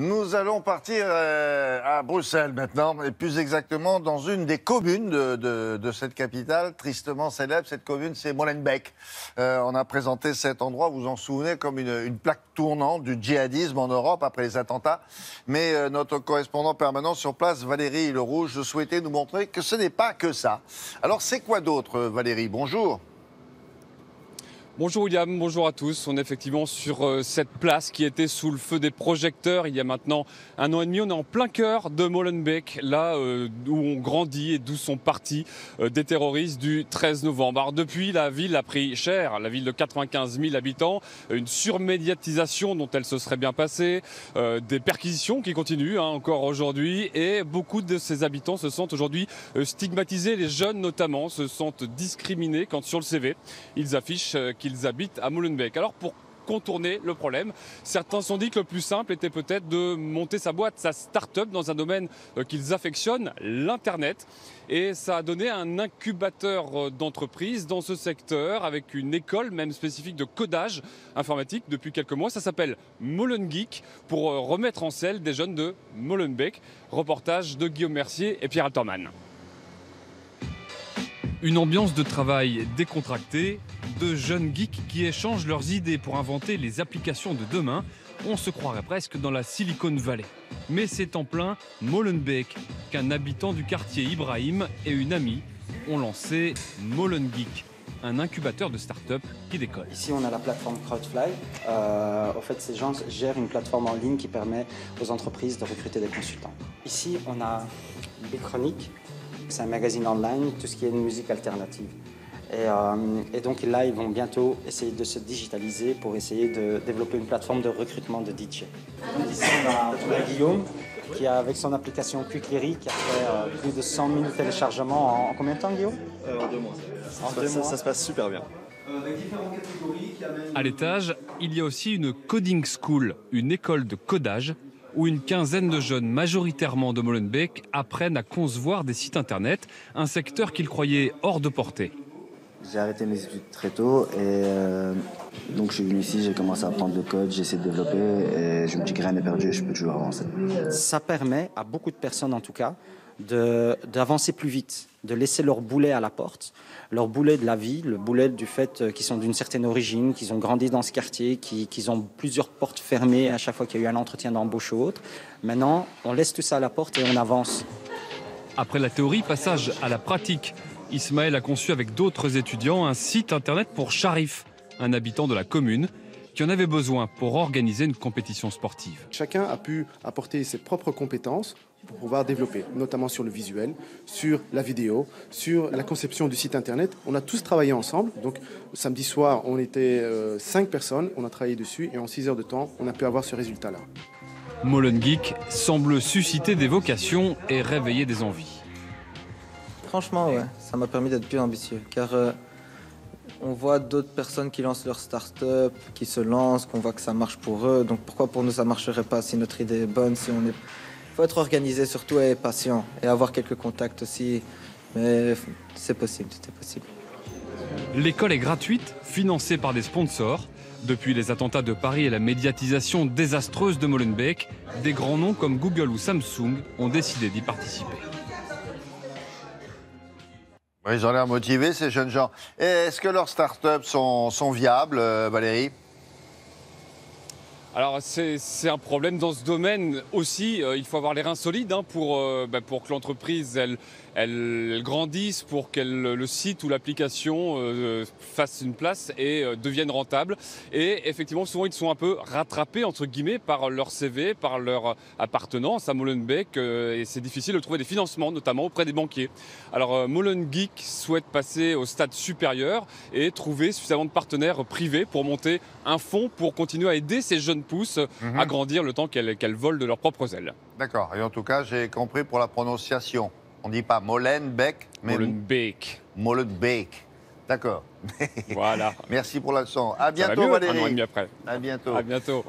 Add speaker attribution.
Speaker 1: Nous allons partir à Bruxelles maintenant, et plus exactement dans une des communes de cette capitale, tristement célèbre. Cette commune, c'est Molenbeek. On a présenté cet endroit, vous vous en souvenez, comme une plaque tournante du djihadisme en Europe après les attentats. Mais notre correspondant permanent sur place, Valérie Lerouge, souhaitait nous montrer que ce n'est pas que ça. Alors c'est quoi d'autre, Valérie? Bonjour.
Speaker 2: Bonjour William, bonjour à tous. On est effectivement sur cette place qui était sous le feu des projecteurs il y a maintenant 1 an et demi. On est en plein cœur de Molenbeek, là où on grandit et d'où sont partis des terroristes du 13 novembre. Alors depuis, la ville a pris cher, la ville de 95 000 habitants, une surmédiatisation dont elle se serait bien passée, des perquisitions qui continuent encore aujourd'hui, et beaucoup de ces habitants se sentent aujourd'hui stigmatisés. Les jeunes notamment se sentent discriminés quand sur le CV, ils affichent qu'ils habitent à Molenbeek. Alors pour contourner le problème, certains se sont dit que le plus simple était peut-être de monter sa boîte, sa start-up dans un domaine qu'ils affectionnent, l'Internet. Et ça a donné un incubateur d'entreprise dans ce secteur avec une école même spécifique de codage informatique depuis quelques mois. Ça s'appelle Molengeek pour remettre en selle des jeunes de Molenbeek. Reportage de Guillaume Mercier et Pierre Alterman. Une ambiance de travail décontractée, de jeunes geeks qui échangent leurs idées pour inventer les applications de demain. On se croirait presque dans la Silicon Valley. Mais c'est en plein Molenbeek qu'un habitant du quartier, Ibrahim, et une amie ont lancé Molengeek, un incubateur de start-up qui décolle.
Speaker 3: Ici, on a la plateforme Crowdfly. En fait, ces gens gèrent une plateforme en ligne qui permet aux entreprises de recruter des consultants. Ici, on a Bichronic. C'est un magazine online, tout ce qui est musique alternative. Et donc là, ils vont bientôt essayer de se digitaliser pour essayer de développer une plateforme de recrutement de DJ. Ici, on a Guillaume, qui a, avec son application Quicklery, qui a fait plus de 100 000 téléchargements en combien de temps, Guillaume?
Speaker 4: En 2 mois. Ça se passe super bien.
Speaker 2: À l'étage, il y a aussi une coding school, une école de codage, où une quinzaine de jeunes, majoritairement de Molenbeek, apprennent à concevoir des sites internet, un secteur qu'ils croyaient hors de portée.
Speaker 5: J'ai arrêté mes études très tôt et donc je suis venu ici, j'ai commencé à apprendre le code, j'ai essayé de développer et je me dis que rien n'est perdu, je peux toujours avancer.
Speaker 3: Ça permet à beaucoup de personnes en tout cas d'avancer plus vite, de laisser leur boulet à la porte, leur boulet de la vie, le boulet du fait qu'ils sont d'une certaine origine, qu'ils ont grandi dans ce quartier, qu'ils ont plusieurs portes fermées à chaque fois qu'il y a eu un entretien d'embauche ou autre. Maintenant, on laisse tout ça à la porte et on avance.
Speaker 2: Après la théorie, passage à la pratique. Ismaël a conçu avec d'autres étudiants un site internet pour Sharif, un habitant de la commune, qui en avait besoin pour organiser une compétition sportive.
Speaker 6: Chacun a pu apporter ses propres compétences pour pouvoir développer, notamment sur le visuel, sur la vidéo, sur la conception du site internet. On a tous travaillé ensemble. Donc samedi soir, on était 5 personnes, on a travaillé dessus et en 6 heures de temps, on a pu avoir ce résultat-là.
Speaker 2: Molengeek semble susciter des vocations et réveiller des envies.
Speaker 7: Franchement, ouais, ça m'a permis d'être plus ambitieux, car on voit d'autres personnes qui lancent leur start-up, qui se lancent, qu'on voit que ça marche pour eux. Donc pourquoi pour nous ça marcherait pas si notre idée est bonne, si on est... Faut être organisé surtout et patient et avoir quelques contacts aussi, mais c'est possible, c'était possible.
Speaker 2: L'école est gratuite, financée par des sponsors. Depuis les attentats de Paris et la médiatisation désastreuse de Molenbeek, des grands noms comme Google ou Samsung ont décidé d'y participer.
Speaker 1: Ils ont l'air motivés, ces jeunes gens. Et est-ce que leurs startups sont viables, Valérie?
Speaker 2: Alors c'est un problème dans ce domaine aussi. Il faut avoir les reins solides pour que l'entreprise elle grandisse, pour que le site ou l'application fasse une place et devienne rentable. Et effectivement, souvent ils sont un peu rattrapés entre guillemets par leur CV, par leur appartenance à Molenbeek, et c'est difficile de trouver des financements, notamment auprès des banquiers. Alors Molengeek souhaite passer au stade supérieur et trouver suffisamment de partenaires privés pour monter un fonds pour continuer à aider ces jeunes pousses à grandir le temps qu'elles volent de leurs propres ailes.
Speaker 1: D'accord. Et en tout cas, j'ai compris pour la prononciation. On ne dit pas Molenbeek, mais
Speaker 2: Molenbeek.
Speaker 1: Molenbeek. D'accord.
Speaker 2: Voilà.
Speaker 1: Merci pour la leçon. À
Speaker 2: Ça va
Speaker 1: bientôt,
Speaker 2: mieux,
Speaker 1: Valérie.
Speaker 2: 1 an et demi après.
Speaker 1: À bientôt.
Speaker 2: À bientôt.